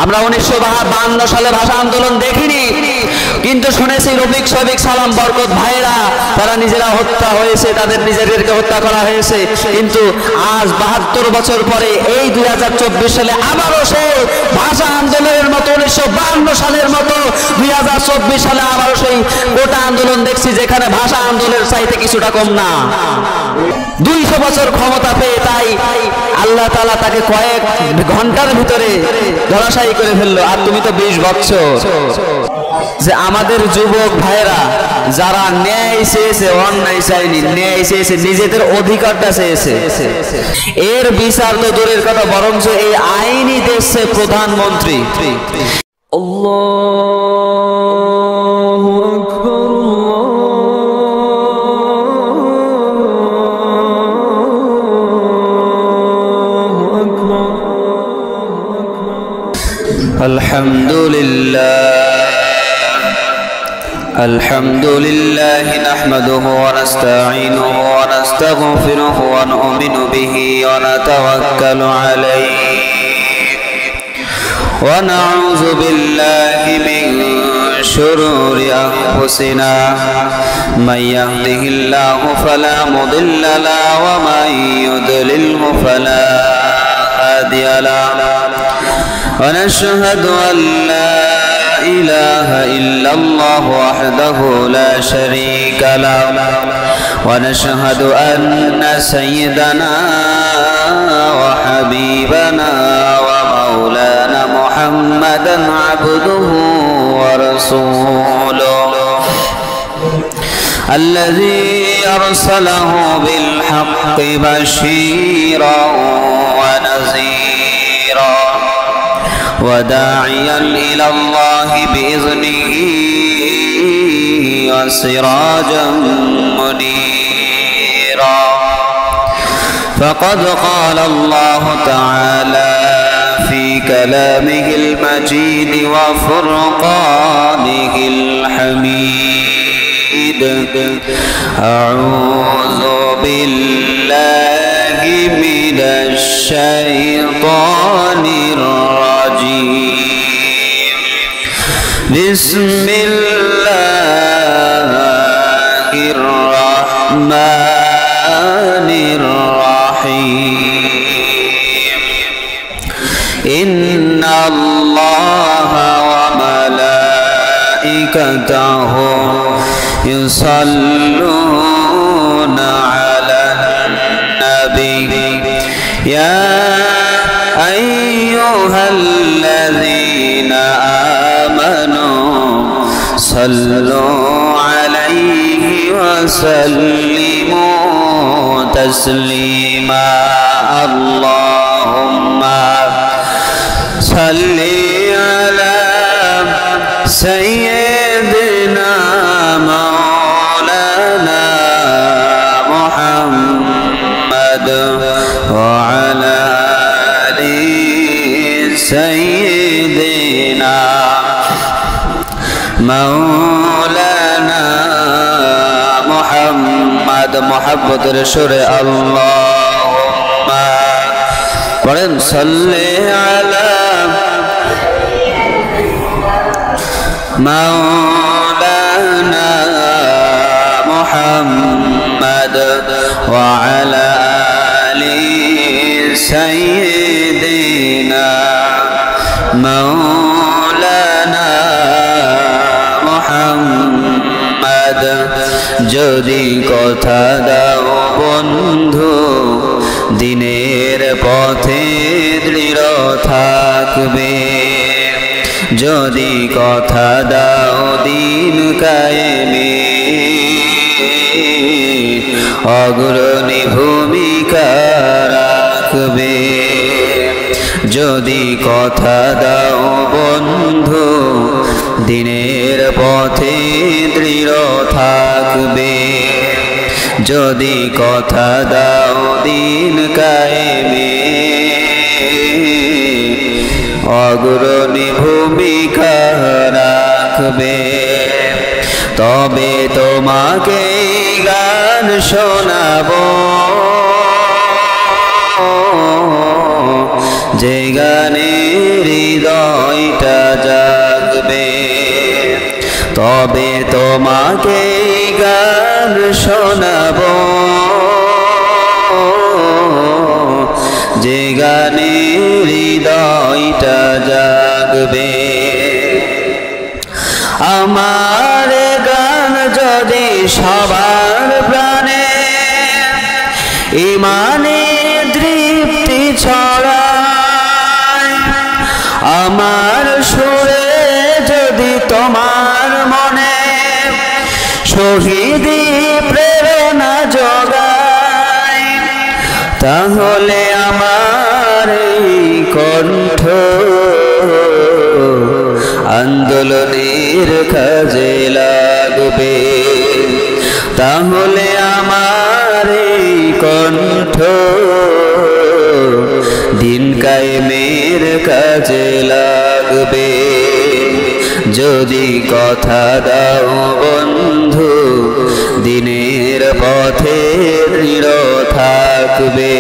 আমরা 1952 সালে ভাষা আন্দোলন দেখিনি, কিন্তু শুনেছি রফিক শফিক সালাম বরকত ভাইরা তারা নিজেরা হত্যা হয়েছে, তাদের নিজেদেরকে হত্যা করা হয়েছে। কিন্তু আজ 72 বছর পরে এই 2024 সালে আবারও সেই ভাষা আন্দোলনের মতো 1952 সালের মতো 2024 সালে আবারও সেই কোটা আন্দোলন দেখছি, যেখানে ভাষা আন্দোলনের চাইতে কিছুটা কম না। 200 বছর ক্ষমতা পেয়ে তাই আল্লাহ তাআলা তাকে কয়েক ঘন্টার ভিতরে ধরাশায়ী করে ফেললো। আর তুমি তো 20 বছর। যে আমাদের যুবক ভাইরা যারা ন্যায় চেয়েছে, অন্যায় চায়নি, ন্যায় চেয়েছে, নিজেদের অধিকারটা চেয়েছে, এর বিচার তো দূরের কথা, বরঞ্চ এই আইনই দিচ্ছে প্রধানমন্ত্রী। আল্লাহু আকবার, আল্লাহু আকবার। আলহামদুলিল্লাহ الحمد لله نحمده ونستعينه ونستغفره ونؤمن به ونتوكل عليه ونعوذ بالله من شرور أنفسنا من يهده الله فلا مضل له ومن يضلله فلا هادي له ونشهد أن لا إله إلا الله وحده لا شريك له ونشهد أن سيدنا وحبيبنا ومولانا محمدا عبده ورسوله الذي أرسله بالحق بشيرا ونذيرا وداعيا إلى الله بإذنه وسراجا منيرا فقد قال الله تعالى في كلامه المجيد وفرقانه الحميد أعوذ بالله من الشيطان الرجيم بسم الله الرحمن الرحيم إن الله وملائكته يصلون على النبي يا أيها الذين آمنوا صلوا عليه وسلموا تسليما اللهم صل على سيدنا مولانا محمد وعلى آل سيدنا مولانا محمد محبت رسول اللهم قرن صل على مولانا محمد وعلى آل سيدنا مولانا محمد যদি কথা দাও বন্ধু দিনের পথে দৃঢ় থাকবে যদি কথা দাও দিন কায়েমে অগ্রণী ভূমিকা রাখবে যদি কথা দাও বন্ধু দিনের পথে দৃঢ় থাকবে যদি কথা দাও দিন কায়েমে অগ্রণী ভূমিকা রাখবে তবে তোমাকে গান শোনাবো যে গানে হৃদয় তবে তোমাকে গান শোনাবো, যে গানে হৃদয়টা জাগবে। আমার গান যদি সবার প্রাণে ইমানে তৃপ্তি ছড়ায়, আমার সুরে যদি তোমার মনে শহীদি প্রেরণা জোগায়, তাহলে আমার এই কণ্ঠ আন্দোলনের কাজে লাগবে। তাহলে আমার এই কণ্ঠ দিন কায়েমের কাজে লাগবে। যদি কথা দাও বন্ধু, দিনের পথে দৃঢ় থাকবে।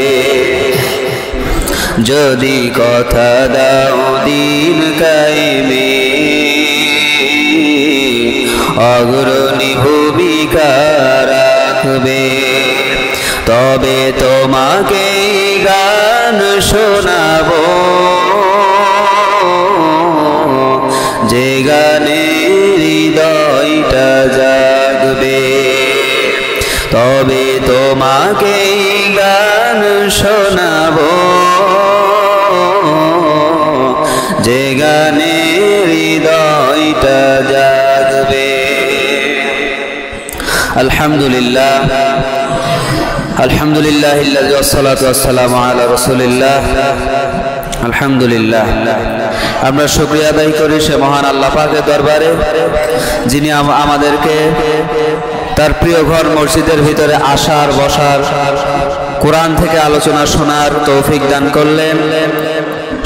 যদি কথা দাও দিন কায়েমে অগ্রণী ভূমিকা রাখবে, তবে তোমাকে গান শোনাবো, যে গানে হৃদয়টা জাগবে। তবে তোমাকে গান শোনাবো, যে গানে হৃদয়টা জাগবে। আলহামদুলিল্লাহ, আলহামদুলিল্লাহ ওয়াসসালাতু ওয়াসসালামু আলা রাসূলিল্লাহ। আলহামদুলিল্লাহ, আমরা শুকরিয়া আদায় করি সে মহান আল্লাহ পাকের দরবারে, যিনি আমাদেরকে তার প্রিয় ঘর মসজিদের ভিতরে আসার, বসার, কোরআন থেকে আলোচনা শোনার তৌফিক দান করলেন।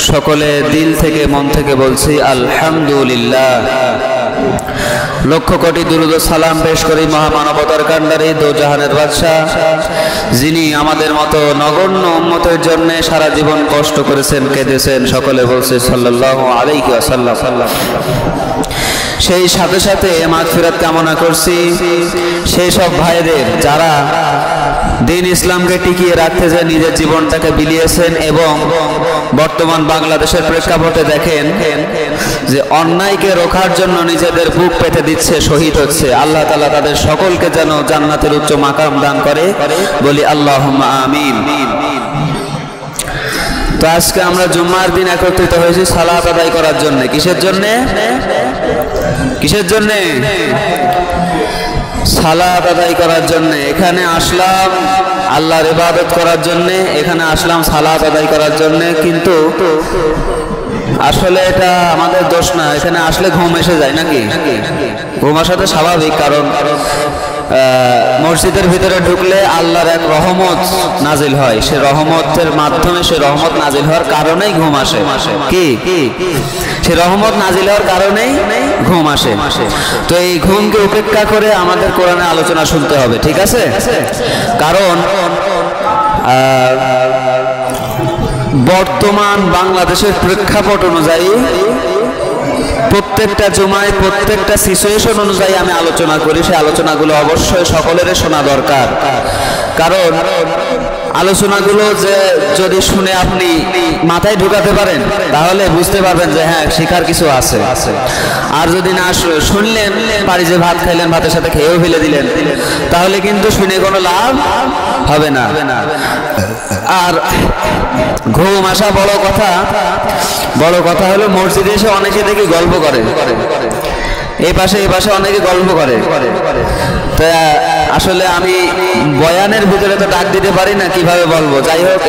সকলে দিল থেকে মন থেকে বলছি আলহামদুলিল্লাহ। লক্ষ কোটি দুরূদ ও সালাম পেশ করি মহামানবতার কান্ডারি, দো জাহানের বাদশাহ, যিনি আমাদের মতো নগণ্য উম্মতের জন্য সারা জীবন কষ্ট করেছেন, কেঁদেছেন। সকলে বলছে সাল্লাল্লাহু আলাইহি ওয়াসাল্লাম। সেই সাথে সাথে মাগফিরাত কামনা করছি সেই সব ভাইদের যারা দিন ইসলামকে টিকিয়ে রাখতে যে নিজের জীবনটাকে বিলিয়েছেন, এবং বর্তমান বাংলাদেশের প্রেক্ষাপটে দেখেন যে অন্যায়কে রোখার জন্য নিজেদের বুক পেতে দিচ্ছে, শহীদ হচ্ছে। আল্লাহ তাআলা তাদের সকলকে যেন জান্নাতের উচ্চ মাকাম দান করে, বলি আল্লাহুম্মা আমিন। তো আজকে আমরা জুম্মার দিন একত্রিত হয়েছি সালাত আদায় করার জন্য। কিসের জন্য? কিসের জন্য? সালাত আদায় করার জন্য। এখানে আসলাম আল্লাহর ইবাদত করার জন্য, এখানে আসলাম সালাত আদায় করার জন্য। কিন্তু আসলে এটা আমাদের দোষ না। এখানে আসলে ঘুম এসে যায় নাকি? ঘুম আসাটা স্বাভাবিক, কারণ মসজিদের ভিতরে ঢুকলে আল্লাহর এক রহমত নাজিল হয়, সে রহমতের মাধ্যমে, সে রহমত নাজিল হওয়ার কারণেই ঘুম আসে। কি? সে রহমত নাজিল হওয়ার কারণেই ঘুম আসে। তো এই ঘুমকে উপেক্ষা করে আমাদের কোরআনে আলোচনা শুনতে হবে, ঠিক আছে? কারণ বর্তমান বাংলাদেশের প্রেক্ষাপট অনুযায়ী প্রত্যেকটা জুমায় প্রত্যেকটা সিচুয়েশন অনুযায়ী আমি আলোচনা করি। সেই আলোচনাগুলো অবশ্যই সকলের শোনা দরকার, কারণ আলোচনাগুলো যে যদি শুনে আপনি মাথায় ঢুকাতে পারেন তাহলে বুঝতে পারবেন যে হ্যাঁ শিখার কিছু আছে। আর যদি না শুনলেন, বাড়ি যে ভাত খাইলেন ভাতের সাথে খেয়েও ফেলে দিলেন, তাহলে কিন্তু শুনে কোনো লাভ হবে না। আর ঘুম আসা বড় কথা। বড় কথা হলো মসজিদে এসে অনেকে দেখি গল্প করে, এই পাশে অনেকে গল্প করে। তা আসলে আমি বয়ানের ভিতরে তো ডাক দিতে পারি না, কিভাবে বলবো? যাই হোক,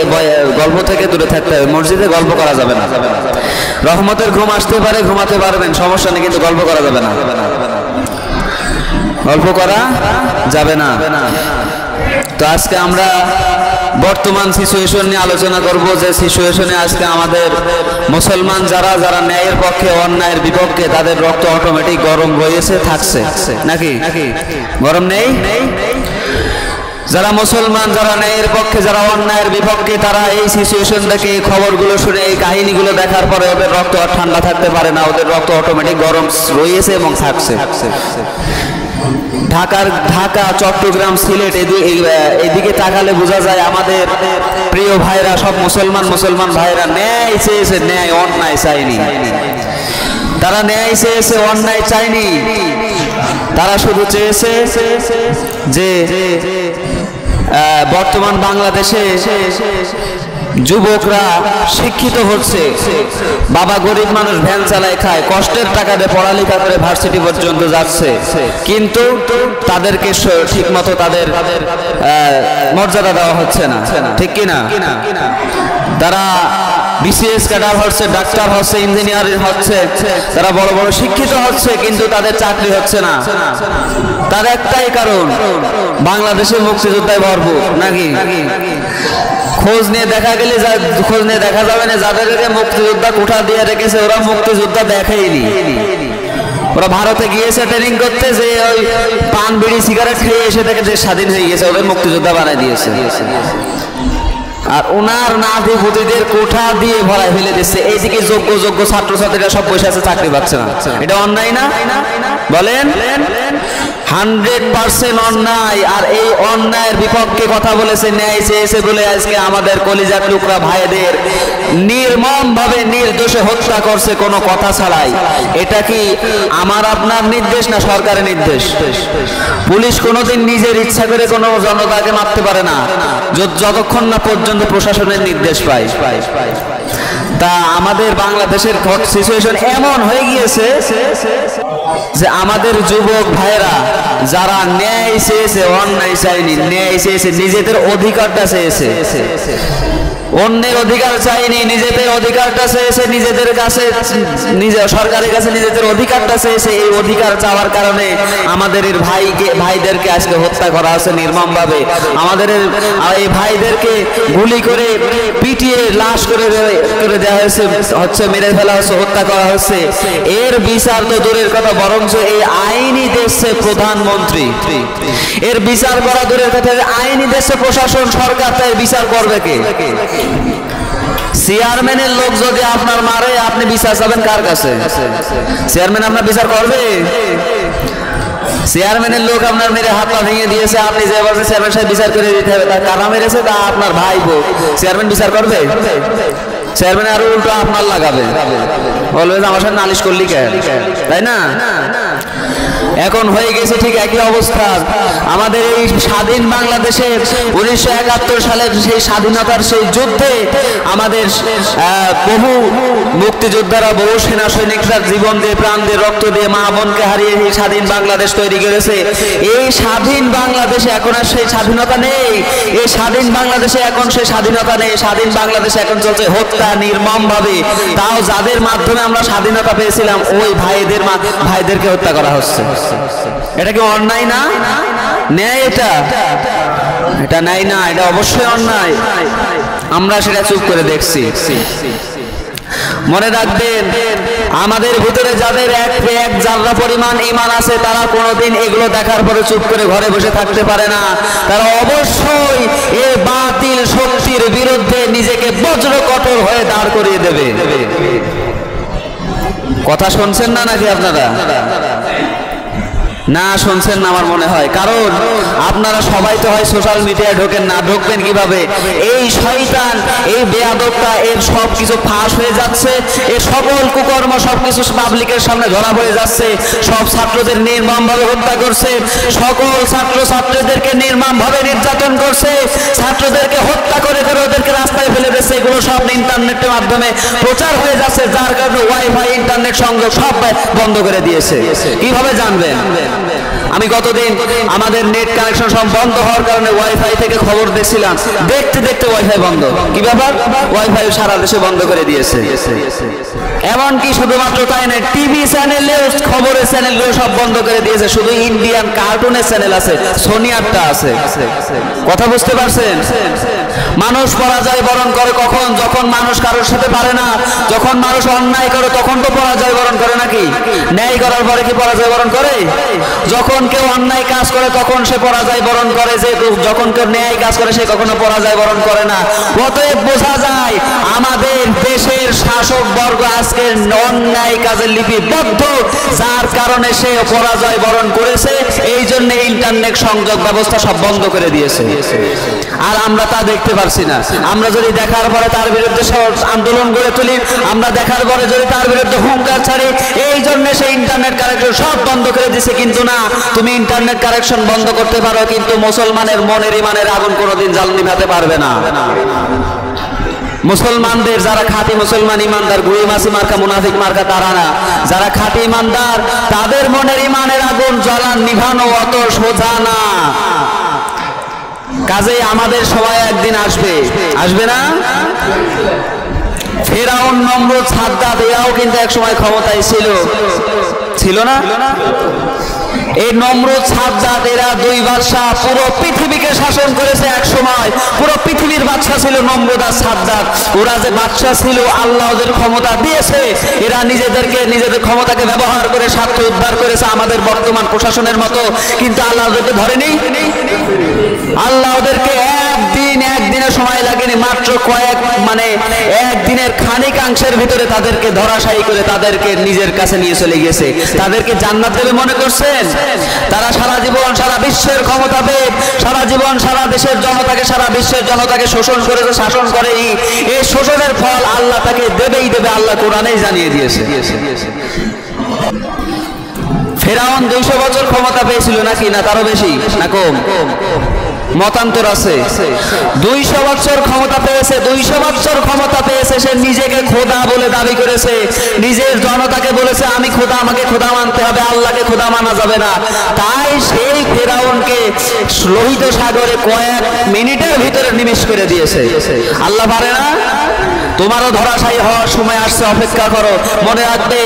গল্প থেকে দূরে থাকতে হবে। মসজিদে গল্প করা যাবে না। রহমতের ঘুম আসতে পারে, ঘুমাতে পারবেন, সমস্যা নেই, কিন্তু গল্প করা যাবে না। গল্প করা যাবে না। তো আজকে আমরা বর্তমান সিচুয়েশন নিয়ে আলোচনা করব, যে সিচুয়েশনে আজকে আমাদের মুসলমান যারা যারা ন্যায়ের পক্ষে, অন্যায়ের বিপক্ষে, তাদের রক্ত অটোমেটিক গরম হয়েছে, থাকছে নাকি? গরম নেই? যারা মুসলমান, যারা ন্যায়ের পক্ষে, যারা অন্যায়ের বিপক্ষে, তারা এই সিচুয়েশন থেকে, এই খবরগুলো শুনে, এই কাহিনীগুলো দেখার পরে ওদের রক্ত আর ঠান্ডা থাকতে পারে না, ওদের রক্ত অটোমেটিক গরম রয়েছে এবং থাকছে। ঢাকা, চট্টগ্রাম, সিলেট এদিকে তাকালে বোঝা যায় আমাদের প্রিয় ভাইরা সব মুসলমান ভাইরা ন্যায় চেয়েছে, ন্যায় অন্যায় চায়নি। তারা ন্যায় চেয়েছে, অন্যায় চায়নি। তারা শুধু চেয়েছে যে বর্তমান বাংলাদেশে যুবকরা শিক্ষিত হচ্ছে, বাবা গরিব মানুষ ভ্যান চালায় খায়, কষ্টের টাকা দিয়ে পড়ালেখা করে ভার্সিটি পর্যন্ত যাচ্ছে, কিন্তু তাদেরকে ঠিক মতো তাদের মর্যাদা দেওয়া হচ্ছে না, ঠিক কিনা? তারা বিসিএস ক্যাডার হচ্ছে, ডাক্তার হচ্ছে, ইঞ্জিনিয়ার হচ্ছে, তারা বড় বড় শিক্ষিত হচ্ছে, কিন্তু তাদের চাকরি হচ্ছে না। তার একটাই কারণ, বাংলাদেশে মুক্তিযোদ্ধায় ভরপুর নাকি? খোঁজ নিয়ে দেখা যাবে না যাদেরকে মুক্তিযোদ্ধা কোঠা দিয়ে রেখেছে ওরা মুক্তিযোদ্ধা দেখেইনি। ওরা ভারতে গিয়েছে ট্রেনিং করতে, যে ওই পান বিড়ি সিগারেট খেয়ে এসে থেকে দেশ স্বাধীন হয়ে গেছে, ওদের মুক্তিযোদ্ধা বানাই দিয়েছে। আর ওনার নাতি পুতিদের কোঠা দিয়ে ভরাই ফেলে দিচ্ছে। এইদিকে যোগ্য ছাত্রছাত্রীরা সব বসে আছে, চাকরি পাচ্ছে না। এটা অন্যায় না? বলেন। 100% অন্যায়। আর এই অন্যায়ের বিপক্ষে কথা বলেছে, ন্যায় চেয়েছে বলে আজকে আমাদের কলিজার টুকরা ভাইদের নির্মমভাবে নির্দোষে হত্যা করছে কোনো কথা ছাড়াই। এটা কি আমার আপনার নির্দেশ না সরকারের নির্দেশ? পুলিশ কোনোদিন নিজের ইচ্ছা করে কোনো জনতাকে মারতে পারে না যতক্ষণ না পর্যন্ত প্রশাসনের নির্দেশ পায়। তা আমাদের বাংলাদেশের সিচুয়েশন এমন হয়ে গিয়েছে যে আমাদের যুবক ভাইরা যারা ন্যায় চেয়েছে, অন্যায় চায়নি, ন্যায় চেয়েছে, নিজেদের অধিকারটা চেয়েছে, অন্যের অধিকার চাইনি, নিজেদের অধিকারটা চেয়েছে, নিজেদের কাছে সরকারের কাছে নিজেদের অধিকারটা চেয়েছে। এই অধিকার চাওয়ার কারণে আমাদের ভাইদেরকে আজকে হত্যা করা হচ্ছে নির্মমভাবে। আমাদের এই ভাইদেরকে গুলি করে পিটিয়ে লাশ করে দেওয়া হচ্ছে, মেরে ফেলা হচ্ছে, হত্যা করা হচ্ছে। এর বিচার তো দূরের কথা, বরঞ্চ এই আইনি দেশে প্রধানমন্ত্রী, এর বিচার করা দূরের কথা, আইনি দেশে প্রশাসন, সরকার, তাই বিচার করবে কে? চেয়ারম্যানের লোক যদি আপনার মারে, আপনি বিচার চাবেন কার কাছে? চেয়ারম্যান আপনার বিচার করবে? চেয়ারম্যানের লোক আপনার মেরে হাত পা ভেঙে দিয়েছে, আপনি যে বলছেন চেয়ারম্যান সাহেব বিচার করে দিতে হবে, তার কারা মেরেছে তা আপনার ভাই বোন, চেয়ারম্যান বিচার করবে? চেয়ারম্যান আরো উল্টো আপনার লাগাবে, বলবে যে আমার সাথে নালিশ করলি কেন, তাই না? এখন হয়ে গেছে ঠিক একই অবস্থা। আমাদের এই স্বাধীন বাংলাদেশে 1971 সালের সেই স্বাধীনতার সেই যুদ্ধে আমাদের বহু মুক্তিযোদ্ধারা, বহু সেনা সৈনিকরা জীবন দিয়ে, প্রাণ দিয়ে, রক্ত দিয়ে, মা বোনকে হারিয়ে এই স্বাধীন বাংলাদেশ তৈরি করেছে। এই স্বাধীন বাংলাদেশে এখন আর সেই স্বাধীনতা নেই। এই স্বাধীন বাংলাদেশে এখন সেই স্বাধীনতা নেই। স্বাধীন বাংলাদেশে এখন চলছে হত্যা নির্মম ভাবে। তাও যাদের মাধ্যমে আমরা স্বাধীনতা পেয়েছিলাম ওই ভাইদেরকে হত্যা করা হচ্ছে। এটা কি অন্যায় না? ন্যায় এটা ন্যায় না, এটা অবশ্যই অন্যায়। আমরা সেটা চুপ করে দেখছি। মনে রাখবেন, আমাদের ভিতরে যাদের এক জাররা পরিমাণ ঈমান আছে, তারা কোনোদিন এগুলো দেখার পরে চুপ করে ঘরে বসে থাকতে পারে না। তারা অবশ্যই এই বাতিল শক্তির বিরুদ্ধে নিজেকে বজ্র কঠোর হয়ে দাঁড় করিয়ে দেবে। কথা শুনছেন না নাকি আপনারা? না শুনছেন না আমার মনে হয়, কারণ আপনারা সবাই তো হয় সোশ্যাল মিডিয়ায় ঢোকেন না। ঢুকবেন কিভাবে? এই শয়তান, এই বেয়াদবটা, এর সব কিছু ফাঁস হয়ে যাচ্ছে, এর সকল কুকর্ম সবকিছু পাবলিকের সামনে ধরা পড়ে যাচ্ছে। সব ছাত্রদের নির্মমভাবে হত্যা করছে, সকল ছাত্রছাত্রীদেরকে নির্মমভাবে নির্যাতন করছে, ছাত্রদেরকে হত্যা করে ওদেরকে রাস্তায় ফেলে দিচ্ছে। এগুলো সব ইন্টারনেটের মাধ্যমে প্রচার হয়ে যাচ্ছে, যার কারণে ওয়াইফাই, ইন্টারনেট সংযোগ সব বন্ধ করে দিয়েছে। কিভাবে জানবেন? আমি গতদিন আমাদের নেট কানেকশন সব বন্ধ হওয়ার কারণে ওয়াইফাই থেকে খবর দেখছিলাম, দেখতে দেখতে ওয়াইফাই বন্ধ। কি ব্যাপার? ওয়াইফাই সারা দেশে বন্ধ করে দিয়েছে। এমনকি শুধুমাত্র তাই নয়, টিভি চ্যানেলে, খবরের চ্যানেলগুলো সব বন্ধ করে দিয়েছে। শুধু ইন্ডিয়ান কার্টুনের চ্যানেল আছে, সোনি আটটা আছে। কথা বুঝতে পারছেন? মানুষ পরাজয় বরণ করে কখন? যখন মানুষ কারোর সাথে পারে না, যখন মানুষ অন্যায় করে তখন তো পরাজয় বরণ করে নাকি? ন্যায় করার পরে কি পরাজয় বরণ করে? যখন যখন কেউ অন্যায় কাজ করে তখন সে পরাজয় বরণ করে, যে যখন কেউ ন্যায় কাজ করে সে কখনো পরাজয় বরণ করে না। অতএব বোঝা যায় আমাদের দেশের শাসক বর্গ আজকে অন্যায় কাজে লিপিবদ্ধ, যার কারণে সে পরাজয় বরণ করেছে। এই জন্য ইন্টারনেট সংযোগ ব্যবস্থা সব বন্ধ করে দিয়েছে, আর আমরা তা দেখতে পারছি না। আমরা যদি দেখার পরে তার বিরুদ্ধে আন্দোলন গড়ে তুলি, আমরা দেখার পরে যদি তার বিরুদ্ধে হুঙ্কার ছাড়ি, এই জন্য সে ইন্টারনেট কানেকশন সব বন্ধ করে দিছে। কিন্তু না, তুমি ইন্টারনেট কানেকশন বন্ধ করতে পারো, কিন্তু মুসলমানের মনের ইমানের আগুন কোনোদিন জাল নিভাতে পারবে না। মুসলমানদের যারা খাঁটি মুসলমান ইমানদার, গুই মাসি মার্কা মুনাফিক মার্কা তারা না, যারা খাঁটি ইমানদার তাদের মনের ইমানের আগুন জ্বালান নিভানো অত সোজা না। কাজেই আমাদের সবাই একদিন আসবে, আসবে না? ফেরাউন, নমরুদ, সাদ্দাত এরাও কিন্তু এক সময় ক্ষমতায় ছিল, ছিল না? এই নমরুদ, সাদ্দাত এরা দুই বাদশা পুরো পৃথিবীকে শাসন করেছে এক সময়। পুরো পৃথিবীর বাদশা ছিল নমরুদ আর সাদ্দাত। ওরা যে বাদশা ছিল, আল্লাহ ওদের ক্ষমতা দিয়েছে, এরা নিজেদের ক্ষমতাকে ব্যবহার করে স্বার্থ উদ্ধার করেছে আমাদের বর্তমান প্রশাসনের মতো। কিন্তু আল্লাহ ওদেরকে ধরেনি, আল্লাহ ওদেরকে একদিনের সময় লাগেনি, মাত্র একদিনের খানিকাংশের ভিতরে তাদেরকে ধরাশায়ী করে তাদেরকে নিজের কাছে নিয়ে চলে গেছে। তাদেরকে জান্নাত দেবে মনে করছেন? তারা সারা জীবন সারা বিশ্বের ক্ষমতা পেয়ে সারা জীবন সারা দেশের জনতাকে, সারা বিশ্বের জনতাকে শোষণ করেছে, শাসন করে। এই শোষণের ফল আল্লাহ তাকে দেবেই দেবে, আল্লাহ কোরআনেই জানিয়ে দিয়েছে। ফেরাউন 200 বছর ক্ষমতা পেয়েছিল নাকি, না তারও বেশি, না কম? মতান্তর আছে। 200 বছর ক্ষমতা পেয়েছে, 200 বছর ক্ষমতা পেয়েছে। সে নিজেকে খোদা বলে দাবি করেছে, নিজের জনতাকে বলেছে আমি খোদা, আমাকে খোদা মানতে হবে, আল্লাহকে খোদা মানা যাবে না। তাই সেই ফেরাউনকে লোহিত সাগরে কয়েক মিনিটের ভিতরে নিমেষ করে দিয়েছে। আল্লাহ পারে না? তোমারও ধরাশায়ী হওয়ার সময় আসছে, অপেক্ষা করো। মনে রাখবে,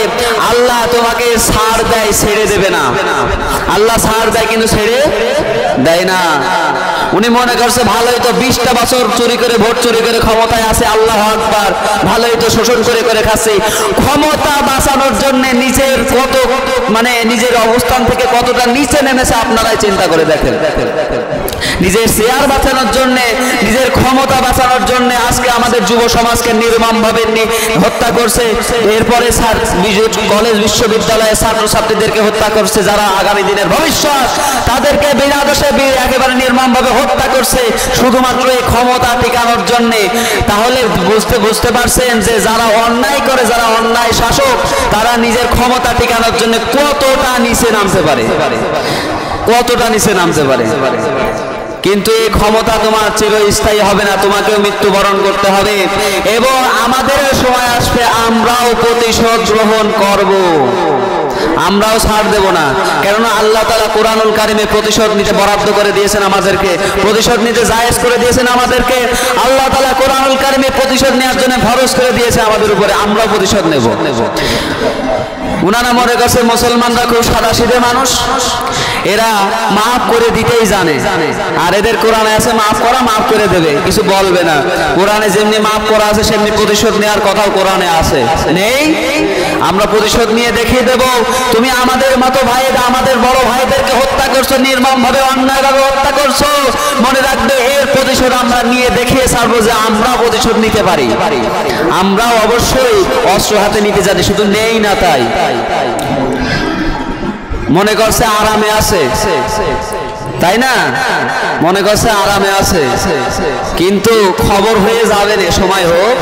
আল্লাহ তোমাকে ছাড় দেয়, ছেড়ে দেবে না। আল্লাহ ছাড় দেয় কিন্তু ছেড়ে দেয় না। উনি মনে করছে ভালোই তো 20টা বছর চুরি করে, ভোট চুরি করে ক্ষমতায় আছে, আল্লাহ আকবার, ভালোই তো শোষণ করে করে খাচ্ছে। ক্ষমতা বাঁচানোর জন্য নিজের নিজের অবস্থান থেকে কতটা নিচে নেমেছে আপনারাই চিন্তা করে দেখেন। নিজের শেয়ার বাঁচানোর জন্য, নিজের ক্ষমতা বাঁচানোর জন্য আজকে আমাদের যুব সমাজকে নির্মমভাবে হত্যা করছে। এরপরে কলেজ বিশ্ববিদ্যালয়ে ছাত্রছাত্রীদেরকে হত্যা করছে, যারা আগামী দিনের ভবিষ্যৎ, তাদেরকে বিনা দোষে একেবারে নির্মমভাবে হত্যা করছে শুধুমাত্র এই ক্ষমতা টিকানোর জন্য। তাহলে বুঝতে পারছেন যে যারা অন্যায় করে, যারা অন্যায় শাসক, তারা নিজের ক্ষমতা টিকানোর জন্য কতটা নিচে নামতে পারে, কতটা নিচে নামতে পারে। কিন্তু এই ক্ষমতা তোমার চিরস্থায়ী হবে না, তোমাকেও মৃত্যুবরণ করতে হবে। এবং আমাদের সময় আসবে, আমরাও প্রতিশোধ গ্রহণ করব, আমরাও ছাড় দেব না। কেননা আল্লাহ তাআলা কুরআনুল কারীমে প্রতিশোধ নিতে বরাদ্দ করে দিয়েছেন আমাদেরকে, প্রতিশোধ নিতে জায়েজ করে দিয়েছেন আমাদেরকে। আল্লাহ তাআলা কুরআনুল কারীমে প্রতিশোধ নেওয়ার জন্য ফরজ করে দিয়েছে আমাদের উপরে, আমরাও প্রতিশোধ নেব। উনারা মনে করছে মুসলমানরা খুব সাদাসিধে মানুষ, এরা মাফ করে দিতেই জানে, আর এদের কোরআনে আছে মাফ করা, মাফ করে দেবে, কিছু বলবে না। কোরআনে যেমনি মাফ করা আছে সেমনি প্রতিশোধ নেওয়ার কথাও কোরআনে আছে, নেই? আমরা প্রতিশোধ নিয়ে দেখিয়ে দেব। তুমি আমাদের মতো ভাইরা, আমাদের বড় ভাইদেরকে হত্যা করছো, নির্মমভাবে অন্যায়ভাবে হত্যা করছো, মনে রাখবে এর প্রতিশোধ আমরা নিয়ে দেখিয়ে ছাড়বো যে আমরাও প্রতিশোধ নিতে পারি। আমরাও অবশ্যই অস্ত্র হাতে নিতে জানি, শুধু নেই না তাই। মনে করছে আরামে আছে, তাই না? মনে করছে আরামে আছে, কিন্তু খবর হয়ে যাবে না, সময় হোক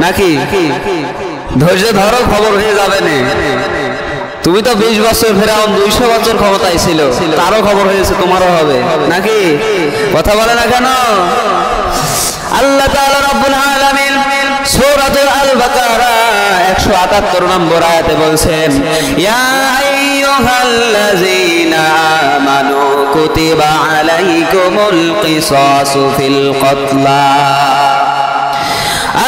নাকি, ধৈর্য ধরো, খবর হয়ে যাবে না। তুমি তো 20 বছর, ফেরাউন 200 বছর ক্ষমতায় ছিল, তারও খবর হয়েছে, তোমারও হবে নাকি? কথা বলে না কেন? আল্লাহ তাআলা রব্বুল আলামিন সূরাতুল আল বাকারা 178 নম্বর আয়াতে বলছেন, ইয়া আইয়ুহাল্লাযীনা আমানু কুতিবা আলাইকুমুল কিসাসু ফিল কতলা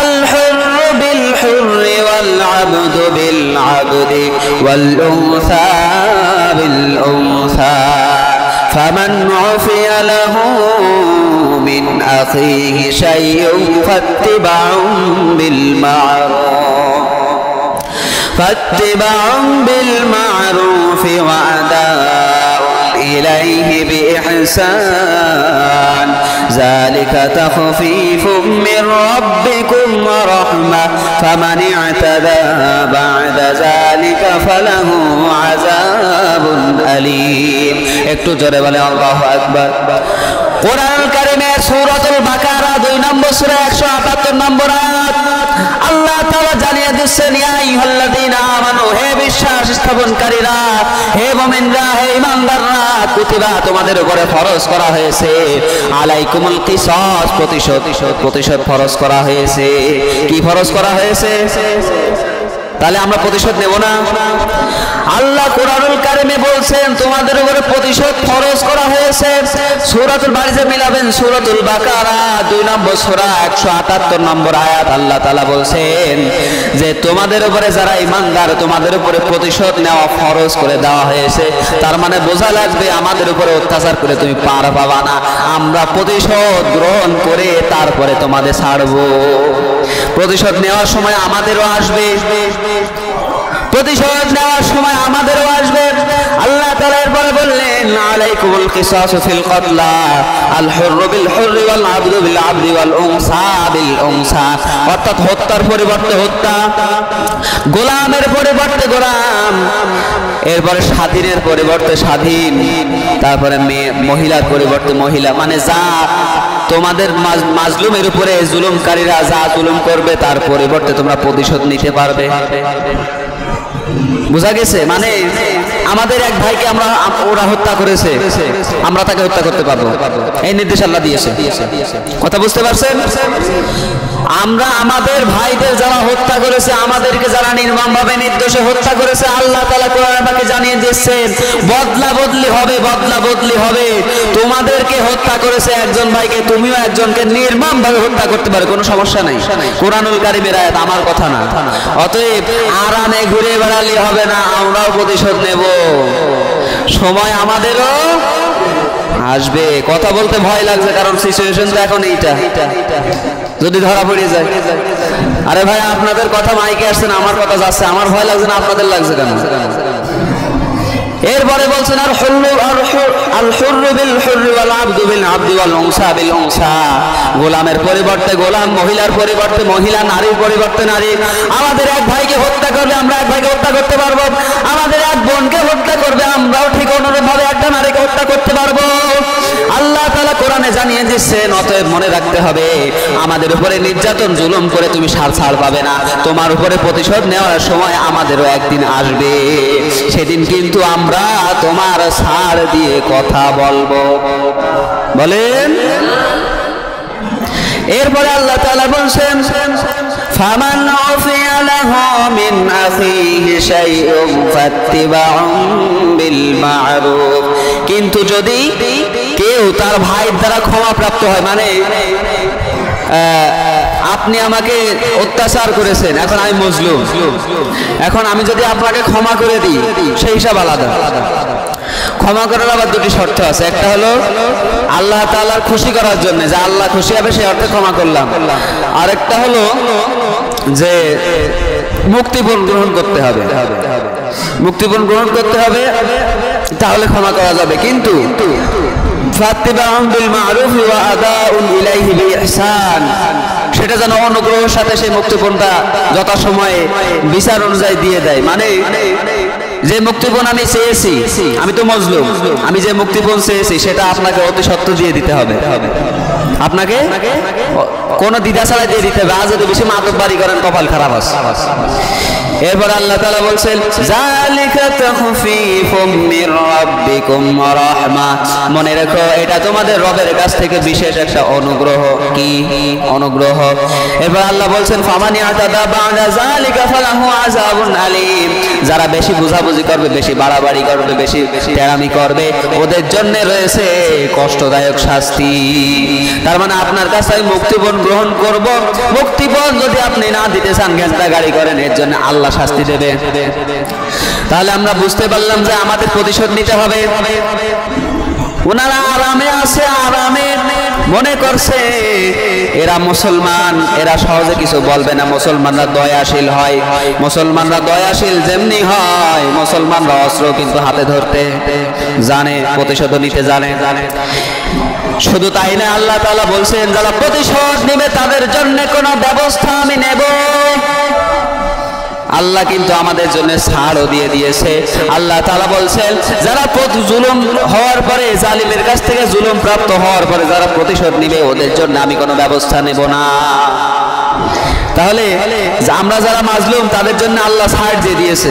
আল হুররু বিল হুররি ওয়াল আবদু বিল আবদি ওয়াল উনসা বিল উনসা فمن عفي له من أخيه شيء فاتباع بالمعروف وأداء ইলাইহি বিইহসান যালিকা তাখফীফুম মির রাব্বিকুম ওয়া রাহমা ফামান ই'তাদা বা'দা যালিকা ফালাহু আযাবুন আলীম। একটু জোরে বলে আল্লাহু আকবার। কোরআনুল কারীমের সূরাতুল বাকারা 2 নম্বর সূরা 178 নম্বর আয়াত আল্লাহ তাআলা জানিয়ে দিচ্ছেন, ইয়া আইয়ুহাল্লাযীনা আমানু, হে বিশ্বাস স্থাপনকারীরা, হে মুমিনরা, হে ঈমানদাররা, কুতিবা, তোমাদের উপরে ফরজ করা হয়েছে, আলাইকুমুল কিসাস, প্রতিশোধ ফরজ করা হয়েছে। কি ফরজ করা হয়েছে? তাহলে আমরা প্রতিশোধ নেব না? আল্লাহ কোরআনুল কারীমে বলছেন তোমাদের উপরে প্রতিশোধ ফরজ করা হয়েছে। সূরাতুল বারিজে মিলাবেন সূরাতুল বাকারা 2 নম্বর সূরা 178 নম্বর আয়াত আল্লাহ তাআলা বলছেন যে তোমাদের উপরে যারা ঈমানদার তোমাদের উপরে প্রতিশোধ নেওয়া ফরজ করে দেওয়া হয়েছে। তার মানে বোঝা লাগবে আমাদের উপরে অত্যাচার করে তুমি পার পাবা না, আমরা প্রতিশোধ গ্রহণ করে তারপরে তোমাদের ছাড়বো। প্রতিশোধ নেওয়ার সময় আমাদেরও আসবে, প্রতিশোধ নেওয়ার সময় আমাদেরও আসবে। আল্লাহ তাআলা এরপরে বললেন, আলাইকুমুল কিসাসু ফিল কতলা, আল হুররু বিল হুররি ওয়াল আবদু বিল আবদি ওয়াল উনসা বিল উনসা, অর্থাৎ হত্যার পরিবর্তে হত্যা, গোলামের পরিবর্তে গোলাম, এরপরে স্বাধীনের পরিবর্তে স্বাধীন, তারপরে মহিলার পরিবর্তে মহিলা। মানে যা তোমাদের মাজলুমের উপরে জুলুমকারীরা যা জুলুম করবে তার পরিবর্তে তোমরা প্রতিশোধ নিতে পারবে। বুঝা গেছে? মানে আমাদের এক ভাইকে ওরা হত্যা করেছে, আমরা তাকে হত্যা করতে পারবো, এই নির্দেশ আল্লাহ দিয়েছে। কথা বুঝতে পারছেন? আমরা আমাদের ভাইদের যারা হত্যা করেছে, আমাদেরকে যারা নির্মমভাবে নির্দোষে হত্যা করেছে, আল্লাহ তাআলা কোরআনে পাকে জানিয়ে দিয়েছেন বদলা বদলি হবে, বদলা বদলি হবে। তোমাদেরকে হত্যা করেছে একজন ভাইকে, তুমিও একজনকে নির্মমভাবে হত্যা করতে পারো, কোনো সমস্যা নাই। কোরআনুল কারীমের আয়াত, আমার কথা না। অতএব আরামে ঘুরে বেড়ালে হবে না, আমরাও প্রতিশোধ নেব, সময় আমাদেরও আসবে। কথা বলতে ভয় লাগছে, কারণ সিচুয়েশন তো এখন এইটা, যদি ধরা পড়ে যায়। আরে ভাই, আপনাদের কথা মাইকে আসছেন, আমার কথা যাচ্ছে, আমার ভয় লাগছে না, আপনাদের লাগছে কেন? এরপরে বলছেন আর হুররু বিল হুররি ওয়াল আবদু বিল আবদি ওয়াল উনসা বিল উনসা, গোলামের পরিবর্তে গোলাম, মহিলার পরিবর্তে মহিলা, নারীর পরিবর্তে নারী। আমাদের এক ভাইকে হত্যা করবে, আমরা এক ভাইকে হত্যা করতে পারবো। আমাদের এক বোনকে হত্যা করবে, আমরাও ঠিক অনুরূপভাবে একটা নারীকে হত্যা করতে পারবো। আল্লাহ তাআলা কোরআনে জানিয়ে দিচ্ছেন, অতএব মনে রাখতে হবে আমাদের উপরে নির্যাতন জুলুম করে তুমি ছাড় পাবে না, তোমার উপরে প্রতিশোধ নেওয়ার সময় আমাদেরও একদিন আসবে, সেদিন কিন্তু আমরা তোমার ছাড় দিয়ে কথা বলবো। বলেন। এরপরে আল্লাহ তাআলা বলছেন, ফামান উফিয়া লাহু মিন আখিহি শাইউন ফাত্তিবাউন বিল মা'রুফ, কিন্তু যদি কেউ তার ভাইয়ের দ্বারা ক্ষমাপ্রাপ্ত হয়, মানে আপনি আমাকে অত্যাচার করেছেন, এখন আমি মজলুম, এখন আমি যদি আপনাকে ক্ষমা করে দিই সেই হিসাব আলাদা। ক্ষমা করার আবার দুটি শর্ত আছে, একটা হলো আল্লাহ তাআলার খুশি করার জন্য, যে আল্লাহ খুশি হবে সেই অর্থে ক্ষমা করলাম, আরেকটা হলো যে মুক্তিপণ গ্রহণ করতে হবে, মুক্তিপণ গ্রহণ করতে হবে, তাহলে ক্ষমা করা যাবে। কিন্তু ফাত্তিবাউন বিল মা'রুফ ওয়া আদাউন ইলাইহি বিইহসান, সেটা যেন অনুগ্রহের সাথে সেই মুক্তিপণটা যথাসময়ে বিচার অনুযায়ী দিয়ে দেয়। মানে যে মুক্তিপণ আমি চেয়েছি, আমি তো মজলুম, আমি যে মুক্তিপণ চেয়েছি সেটা আপনাকে অতি সত্ত্বর দিয়ে দিতে হবে, আপনাকে কোনো দ্বিধা ছাড়া দিয়ে দিতে হবে। আজ যদি বেশি মাতব্বারি করেন কপাল খারাপ আছে। এরপর আল্লাহ তাআলা বলছেন, যালিকা তাখফীফুম মির রাব্বিকুম ওয়া রাহমা, মনে রেখো এটা তোমাদের রবের কাছ থেকে বিশেষ একটা অনুগ্রহ। কি অনুগ্রহ? এরপর আল্লাহ বলছেন, ফামান ইয়াতাদা বা'দা যালিকা ফালাহু আযাবুন আলীম, যারা বেশি বুঝাবুঝি করবে, বেশি বাড়াবাড়ি করবে, বেশি তেরামি করবে, ওদের জন্য রয়েছে কষ্টদায়ক শাস্তি। তার মানে আপনার কাছে আমি মুক্তিপণ গ্রহণ করব, মুক্তিপণ যদি আপনি না দিতে চান, ঘেন্টা গাড়ি করেন, এর জন্য আল্লাহ শাস্তি দেবে। তাহলে আমরা বুঝতে পারলাম যে আমাদের প্রতিশোধ নিতে হবে। ওনারা আরামে আছে, আরামে মনে করছে এরা মুসলমান, এরা সহজে কিছু বলবে না, মুসলমানরা দয়াশীল হয়, মুসলমানরা দয়াশীল যেমনি হয় নয়, মুসলমানরা অস্ত্র কিন্তু হাতে ধরতে জানে, প্রতিশোধ নিতে জানে। শুধু তাই না, আল্লাহ তাআলা বলছেন যারা প্রতিশোধ নেবে তাদের জন্য কোনো ব্যবস্থা আমি নেব। আল্লাহ কিন্তু আমাদের জন্য ছাড়ও দিয়ে দিয়েছে। আল্লাহ তাআলা বলছেন যারা জুলুম হওয়ার পরে, জালিমের কাছ থেকে জুলুম প্রাপ্ত হওয়ার পরে যারা প্রতিশোধ নেবে ওদের জন্য আমি কোনো ব্যবস্থা নেব না। তাহলে আমরা যারা মাজলুম তাদের জন্য আল্লাহ ছাড় দিয়ে দিয়েছে,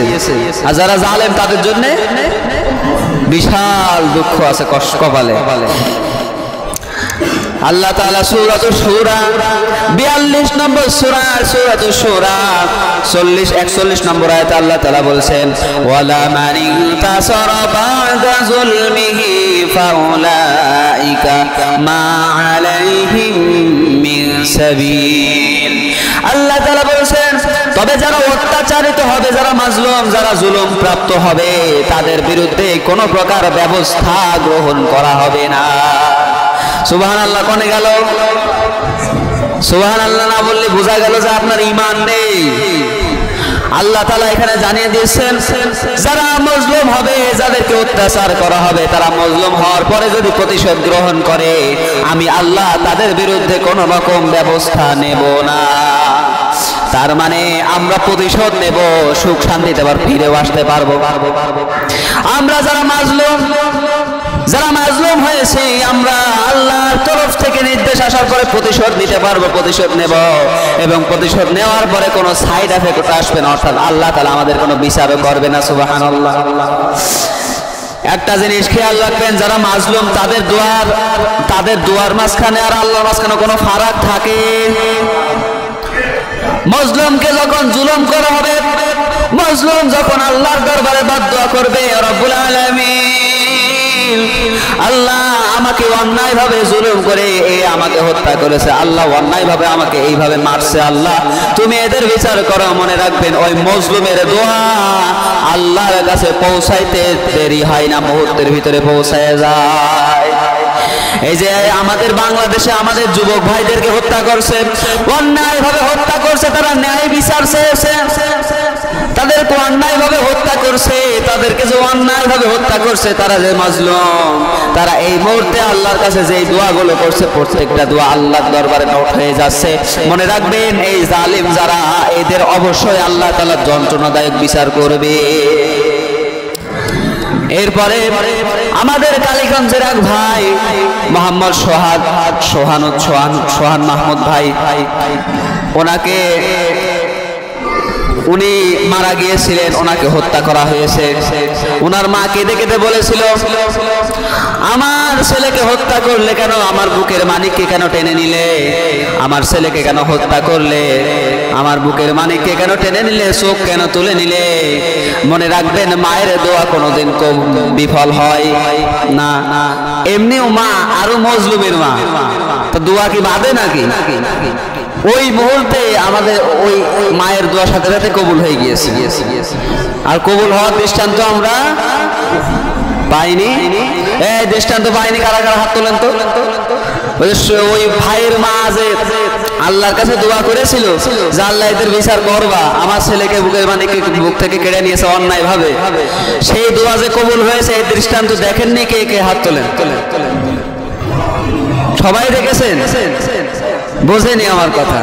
আর যারা জালেম তাদের জন্য বিশাল দুঃখ আছে কপালে। আল্লাহ তাআলা সূরাতুশ শুরা 42 নম্বর সূরা, সূরাতুশ শুরা 41 নম্বর আয়াতে আল্লাহ তাআলা বলছেন ওয়ালা মান ইনতাসারা বা'দা যুলমিহি ফাউলাইকা মা আলাইহিম মিন সাবিল। আল্লাহ তাআলা বলছেন তবে যারা অত্যাচারিত হবে, যারা মাজলুম, যারা জুলুম প্রাপ্ত হবে তাদের বিরুদ্ধে কোনো প্রকার ব্যবস্থা গ্রহণ করা হবে না। সুবহানাল্লাহ। কোনে গেল? সুবহানাল্লাহ না বললে বোঝা গেল যে আপনার ঈমান নেই। আল্লাহ তাআলা এখানে জানিয়ে দিয়েছেন যারা মজলুম হবে, যাদেরকে অত্যাচার করা হবে, তারা মজলুম হওয়ার পরে যদি প্রতিশোধ গ্রহণ করে আমি আল্লাহ তাদের বিরুদ্ধে কোনো রকম ব্যবস্থা নেব না। তার মানে আমরা প্রতিশোধ নেব, সুখ শান্তিতে আবার ফিরেও আসতে পারবো। আমরা যারা মাজলুম হয়েছে আমরা আল্লাহর তরফ থেকে নির্দেশ আসার পরে প্রতিশোধ নিতে পারবো, প্রতিশোধ নেব, এবং প্রতিশোধ নেওয়ার পরে কোনো সাইড এফেক্ট আসবে না, অর্থাৎ আল্লাহ তাআলা আমাদের কোনো বিচারও করবে না। সুবহানাল্লাহ। একটা জিনিস খেয়াল রাখবেন, যারা মাজলুম তাদের দুয়ার মাঝখানে আর আল্লাহর মাঝখানে কোনো ফারাক থাকে? মজলুমকে যখন জুলুম করা হবে, মজলুম যখন আল্লাহর দরবারে বদদুয়া করবে রব্বুল আলামিন, আল্লাহ আমাকে অন্যায় ভাবে জুলুম করে আমাকে হত্যা করেছে, আল্লাহ অন্যায় ভাবে আমাকে এইভাবে মারছে, আল্লাহ তুমি এদের বিচার করো। মনে রাখবেন ওই মজলুমের দোয়া আল্লাহর কাছে পৌঁছাইতে দেরি হয় না, মুহূর্তের ভিতরে পৌঁছায় যায়। এই যে আমাদের বাংলাদেশে আমাদের যুবক ভাইদেরকে হত্যা করছে, অন্যায় ভাবে হত্যা করছে, তারা ন্যায় বিচার চেয়েছে, তাদেরকে অন্যায় ভাবে হত্যা করছে, তাদেরকে যে অন্যায় ভাবে হত্যা করছে তারা যে মাজলুম, তারা এই মুহূর্তে আল্লাহর কাছে যে দোয়াগুলো করছে প্রত্যেকটা দোয়া আল্লাহর দরবারে নোট হয়ে যাচ্ছে। মনে রাখবেন এই জালিম যারা, এদের অবশ্যই আল্লাহ তাআলা যন্ত্রণাদায়ক বিচার করবে। এরপরে আমাদের কালীগঞ্জের এক ভাই মোহাম্মদ সোহান মাহমুদ ভাই, উনি মারা গিয়েছিলেন, ওনাকে হত্যা করা হয়েছে। ওনার মা কেঁদে কেঁদে বলেছিল আমার ছেলেকে হত্যা করলে কেন, আমার বুকের মানিককে কেন টেনে নিলে, আমার ছেলেকে কেন হত্যা করলে, আমার বুকের মানিককে কেন টেনে নিলে, চোখ কেন তুলে নিলে। মনে রাখবেন মায়ের দোয়া কোনোদিন বিফল হয় না। এমনিও মা, আরো মজলুমের মা, তো দোয়া কি বাদে নাকি? ওই মুহূর্তে আমাদের ওই মায়ের দোয়া সাথে সাথে কবুল হয়ে গিয়েছে। আর কবুল হওয়ার দৃষ্টান্ত আমরা পাইনি। এই দৃষ্টান্ত পাইনি কারা কারা হাত তোলেন তো। ওই ভাইয়ের মা যে আল্লাহর কাছে দোয়া করেছিল যে আল্লাহ এদের বিচার করবা, আমার ছেলেকে বুকের মানিককে বুক থেকে কেড়ে নিয়েছে অন্যায় ভাবে, সেই দোয়া যে কবুল হয়েছে এই দৃষ্টান্ত দেখেননি? কে কে হাত তোলেন? সবাই দেখেছেন? বোঝেনি আমার কথা?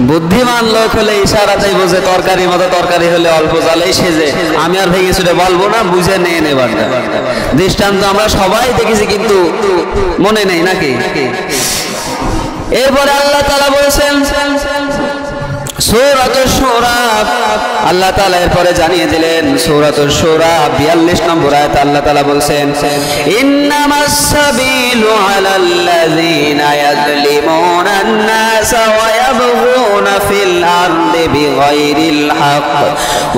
বুদ্ধিমান লোক হলে ইশারাতেই বোঝে, তরকারি মতো তরকারি হলে অল্প জালেই সেজে। আমি আর ভেঙে চুরে বলবো না, বুঝে নিয়ে নেবার দৃষ্টান্ত আমরা সবাই দেখেছি, কিন্তু মনে নেই নাকি? এরপরে আল্লাহ তাআলা বলেছেন সূরাতুশ শুরা, আল্লাহ তাআলা এরপরে জানিয়ে দিলেন সূরাতুশ শুরা 42 নম্বর আয়াত আল্লাহ তাআলা বলছেন ইন্নামাস সাবিলু আলাল্লাযীনা ইয়াযলিমুনান নাসা ওয়া ইয়াবগুনা ফিল আরদি বিগাইরিল হক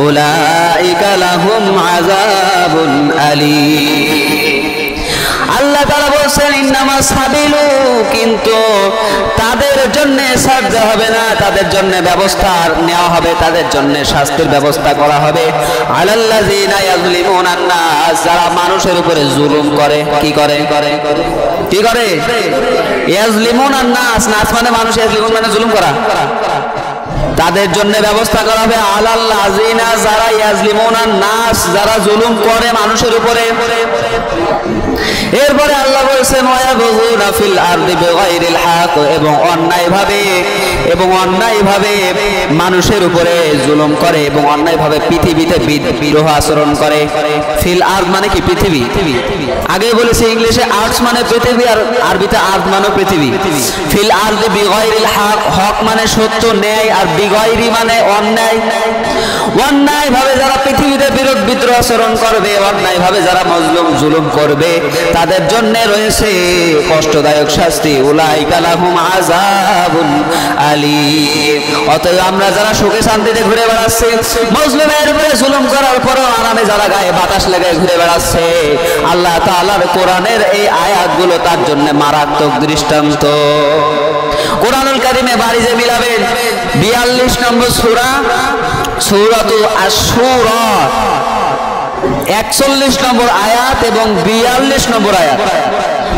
উলাইকা লাহুম আযাবুন আলীম। আল্লাহ তাআলা বলেন ইন্নামাস সাবিলু, কিন্তু তাদের জন্য সাজা হবে না, তাদের জন্য ব্যবস্থা নেওয়া হবে, তাদের জন্য শাস্তির ব্যবস্থা করা হবে আলাল্লাযীনা ইয়াযলিমুনান নাস, যারা মানুষের উপরে জুলুম করে। কি করে? ইয়াযলিমুনান নাস, নাস মানে মানুষ, ইয়াযলিমুন মানে জুলুম করা। তাদের জন্য ব্যবস্থা করা হবে আলাল্লাযিনা যারা ইয়াজলিমুনান নাস, যারা জুলুম করে মানুষের উপরে। এরপরে আল্লাহ বলেছেন ওয়ায়াবগুনা ফিল আরদি বিগাইরিল হক, এবং অন্যায়ভাবে মানুষের উপরে জুলুম করে এবং অন্যায়ভাবে পৃথিবীতে বিদ্রোহ আচরণ করে। ফিল আরদ মানে কি? পৃথিবী। আগে বলেছি ইংলিশে আর্থ মানে পৃথিবী, আর আরবিতে আরদ মানে পৃথিবী। ফিল আরদি বিগাইরিল হক, হক মানে সত্য, ন্যায়, আর বিগাইরি মানে অন্যায়। অন্যায়ভাবে যারা পৃথিবীতে বিদ্রোহ আচরণ করবে, অন্যায়ভাবে যারা মজলুম জুলুম করবে, তাদের জন্য রয়েছে কষ্টদায়ক শাস্তি। উলাইকা লাহুম আযাবুন আলীম। অতএব আমরা যারা সুখে শান্তিতে ঘুরে বেড়াচ্ছি, মজলুমের উপরে জুলুম করার পরও আরামে যারা গায়ে বাতাস লাগায় ঘুরে বেড়াচ্ছে, আল্লাহ তাআলার কোরআনের এই আয়াতগুলো তার জন্য মারাত্মক দৃষ্টান্ত। কোরআনুল কারীমে বাড়ি যে মিলাবেন 42 নম্বর সূরা, সূরাতুল আশ-শুরা, 41 নম্বর আয়াত এবং 42 নম্বর আয়াত।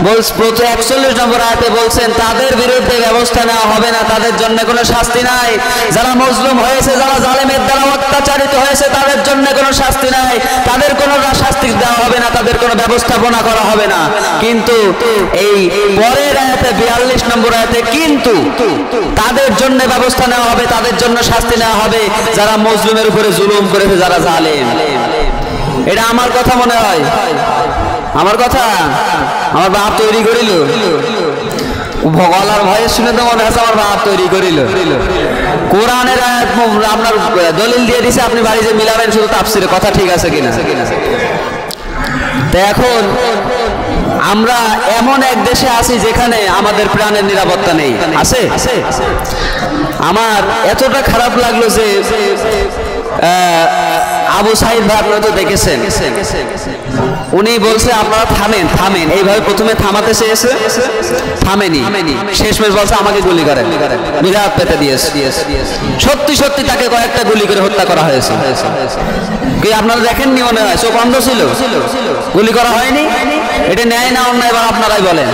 41 নম্বর আয়াতে বলছেন তাদের বিরুদ্ধে ব্যবস্থা নেওয়া হবে না, তাদের জন্য কোনো শাস্তি নাই। যারা মজলুম হয়েছে, যারা জালেমের দ্বারা অত্যাচারিত হয়েছে, তাদের জন্য কোনো শাস্তি নাই, তাদের কোনো শাস্তি দেওয়া হবে না, তাদের কোনো ব্যবস্থাপনা করা হবে না। কিন্তু এই পরের আয়াতে 42 নম্বর আয়াতে কিন্তু তাদের জন্য ব্যবস্থা নেওয়া হবে, তাদের জন্য শাস্তি নেওয়া হবে যারা মজলুমের উপরে জুলুম করেছে, যারা জালেম। এটা আমার কথা মনে হয়, আমার কথা আমার বাপ তৈরি করিল, ভগলার ভয়ে শুনে তো মনে হচ্ছে আমার বাপ তৈরি করিল। কোরআনের আয়াত আপনার দলিল দিয়ে দিছে, আপনি বাড়ি যে মিলাবেন শুধু তাফসিরে, কথা ঠিক আছে কিনা? তো এখন আমরা এমন এক দেশে আছি যেখানে আমাদের প্রাণের নিরাপত্তা নেই। আছে? আমার এতটা খারাপ লাগলো যে আবু সাইদ ভাই আপনারা তো দেখেছেন, উনি বলছে আপনারা থামেন, এইভাবে প্রথমে থামাতে চেয়েছে, থামেনি, শেষমেশ বলছে আমাকে গুলি করেন, বিরাট পেতে দিয়েছে। সত্যি তাকে কয়েকটা গুলি করে হত্যা করা হয়েছে। কি আপনারা দেখেননি? মনে হয় চোখ অন্ধ ছিল, গুলি করা হয়নি। এটা ন্যায় না অন্যায় এবার আপনারাই বলেন।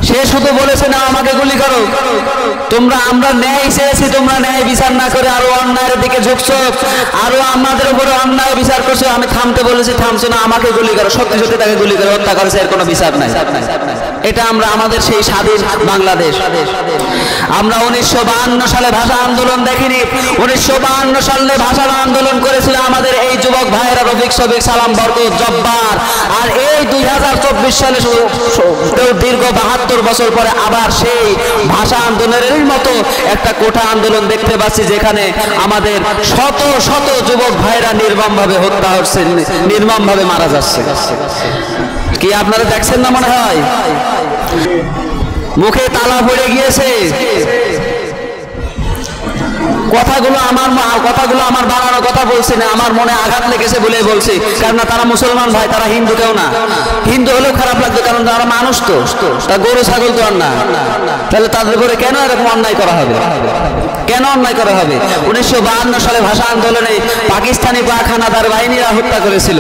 সে শুধু বলেছে না আমাকে গুলি করো, আমরা ন্যায় চেয়েছি, তোমরা ন্যায় বিচার না করে আরো অন্যায়ের দিকে ঝুঁকছো, আরো আমাদের উপরে অন্যায় বিচার করছো। আমি থামতে বলেছি, থামছো না, আমাকে গুলি করো। সত্যি তাকে গুলি করে হত্যা করেছে, এর কোনো বিচার নাই। এটা আমাদের সেই স্বাধীন বাংলাদেশ। আমরা 1952 সালে ভাষা আন্দোলন দেখিনি। 1952 সালে ভাষা আন্দোলন করেছিল আমাদের এই যুবক ভাইয়েরা রফিক, শফিক, সালাম, বরকত, জব্বার। আর এই 2024 সালে দীর্ঘ 72 বছর পরে আবার সেই ভাষা আন্দোলনের মতো একটা কোঠা আন্দোলন দেখতে পাচ্ছি, যেখানে আমাদের শত শত যুবক ভাইরা নির্মমভাবে হত্যা হচ্ছে, নির্মমভাবে মারা যাচ্ছে। কি আপনারা দেখছেন না? মনে হয় মুখে তালা পড়ে গিয়েছে। কথাগুলো আমার বানানো কথা বলছি না, আমার মনে আঘাত লেগেছে বলে বলছি। কারণ তারা মুসলমান ভাই, তারা হিন্দু কেউ না। হিন্দু হলেও খারাপ লাগতো, কারণ তারা মানুষ, তো তা গরু ছাগল তো আর না। তাহলে তাদের উপরে কেন এরকম অন্যায় করা হবে? কেন অন্যায় করা হবে? 1952 সালে ভাষা আন্দোলনে পাকিস্তানি পাক হানাদার বাহিনীরা হত্যা করেছিল,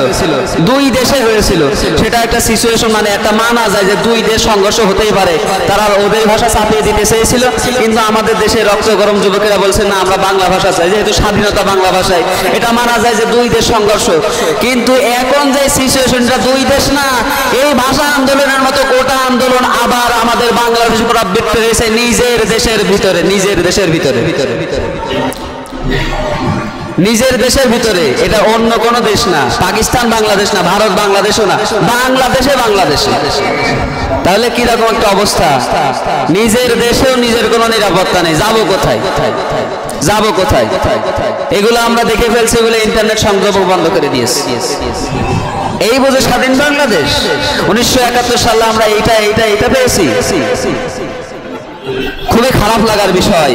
2 দেশে হয়েছিল। সেটা একটা সিচুয়েশন, মানে একটা মানা যায় যে 2 দেশ সংঘর্ষ হতেই পারে। তারা ওদের ভাষা চাপিয়ে দিতে চেয়েছিল, কিন্তু আমাদের দেশে রক্ত গরম যুবকেরা বলছে না, আমরা বাংলা ভাষা চাই, যেহেতু স্বাধীনতা বাংলা ভাষায়, এটা মানা যায় যে 2 দেশ সংঘর্ষ। কিন্তু এখন যে সিচুয়েশনটা 2 দেশ না, এই ভাষা আন্দোলনের মতো কোটা আন্দোলন আবার আমাদের বাংলাদেশ পুনরাবৃত্তি হয়েছে নিজের দেশের ভিতরে, নিজের দেশের ভিতরে। এটা অন্য কোন দেশ না, পাকিস্তান বাংলাদেশ না, ভারত বাংলাদেশও না, বাংলাদেশে। তাহলে কিরকম একটা অবস্থা? নিজের দেশেও নিজের কোনো নিরাপত্তা নেই, যাবো কোথায়? এগুলো আমরা দেখে ফেলছি বলে ইন্টারনেট সংযোগ বন্ধ করে দিয়েছি। এই বুঝে স্বাধীন বাংলাদেশ? 1971 সালে আমরা এইটা পেয়েছি। খুবই খারাপ লাগার বিষয়।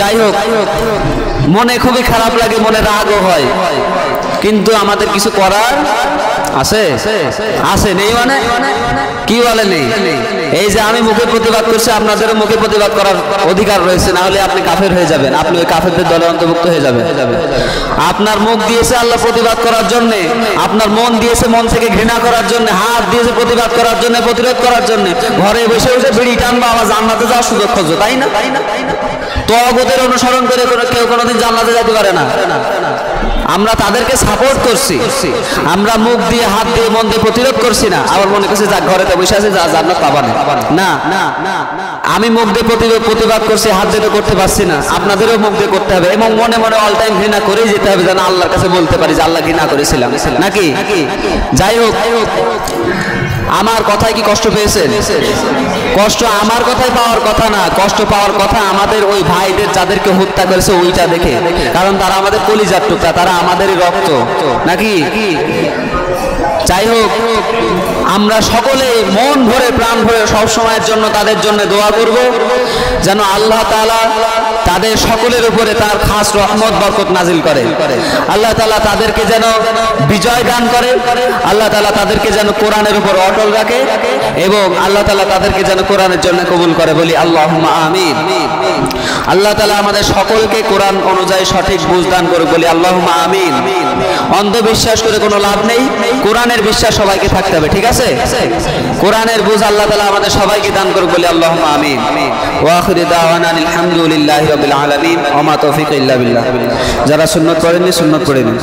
যাই হোক, মনে খুবই খারাপ লাগে, মনে রাগও হয়, কিন্তু আমাদের কিছু করার আছে নেই। মানে কি বলে নেই? এই যে আমি মুখে প্রতিবাদ করছি, আপনাদেরও মুখে প্রতিবাদ করার অধিকার রয়েছে, না হলে আপনি কাফের হয়ে যাবেন, আপনি ওই কাফেরদের দলে অন্তর্ভুক্ত হয়ে যাবেন। আপনার মুখ দিয়েছে আল্লাহ প্রতিবাদ করার জন্য, আপনার মন দিয়েছে মন থেকে ঘৃণা করার জন্য, হাত দিয়েছে প্রতিবাদ করার জন্য, প্রতিরোধ করার জন্য। ঘরে বসে বসে বিড়ি টানবা আমার জান্নাতে যাওয়ার সুযোগ খোঁজো, তাই না? তওয়াগুতের অনুসরণ করে কেউ কোনোদিন জান্নাতে যেতে পারে না। আমরা তাদেরকে সাপোর্ট করছি, আমরা মুখ দিয়ে হাত দিয়ে মন দিয়ে প্রতিরোধ করছি না। আবার মনে করছে যা ঘরেতে বসে আছে যা জান্নাত পাবা না। না, আমি মুখ দিয়ে প্রতিবাদ করছি, হাত দিয়ে করতে পারছি না, আপনাদেরও মুখ দিয়ে করতে হবে এবং মনে মনে অল টাইম ঘৃণা করেই যেতে হবে, যেন আল্লাহর কাছে বলতে পারি যে আল্লাহ ঘৃণা করেছিলাম নাকি। যাই হোক, আমার কথায় কি কষ্ট পেয়েছেন? কষ্ট আমার কথায় পাওয়ার কথা না, কষ্ট পাওয়ার কথা আমাদের ওই ভাইদের যাদেরকে হত্যা করেছে ওইটা দেখে, কারণ তারা আমাদের কলিজার টুকরা, তারা আমাদেরই রক্ত নাকি। যাই হোক, আমরা সকলে মন ভরে প্রাণ ভরে সব সময়ের জন্য তাদের জন্য দোয়া করব, যেন আল্লাহ তাআলা তাদের সকলের উপরে তার খাস রহমত বরকত নাজিল করে। আল্লাহ তাআলা তাদেরকে যেন বিজয় দান করে, আল্লাহ তাআলা তাদেরকে যেন কোরআনের উপর অটল রাখে এবং আল্লাহ তাআলা তাদেরকে যেন কোরআনের জন্য কবুল করে, বলি আল্লাহুম্মা আমিন। আল্লাহ তাআলা আমাদের সকলকে কোরআন অনুযায়ী সঠিক বুঝ দান করুক, বলি আল্লাহুম্মা আমিন। অন্ধবিশ্বাস করে কোনো লাভ নেই, কোরআনের বিশ্বাস সবাইকে থাকতে হবে, ঠিক আছে? কোরআনের বুঝ আল্লাহ তাআলা আমাদের সবাইকে দান করুক, বলি আল্লাহুম্মা আমিন। ওয়া আখিরু দাওয়ানা আলহামদুলিল্লাহি রাব্বিল আলামিন ওয়া মা তাওফীক ইল্লা বিল্লাহ। যারা সুন্নাত পড়েননি সুন্নাত পড়ে নিন।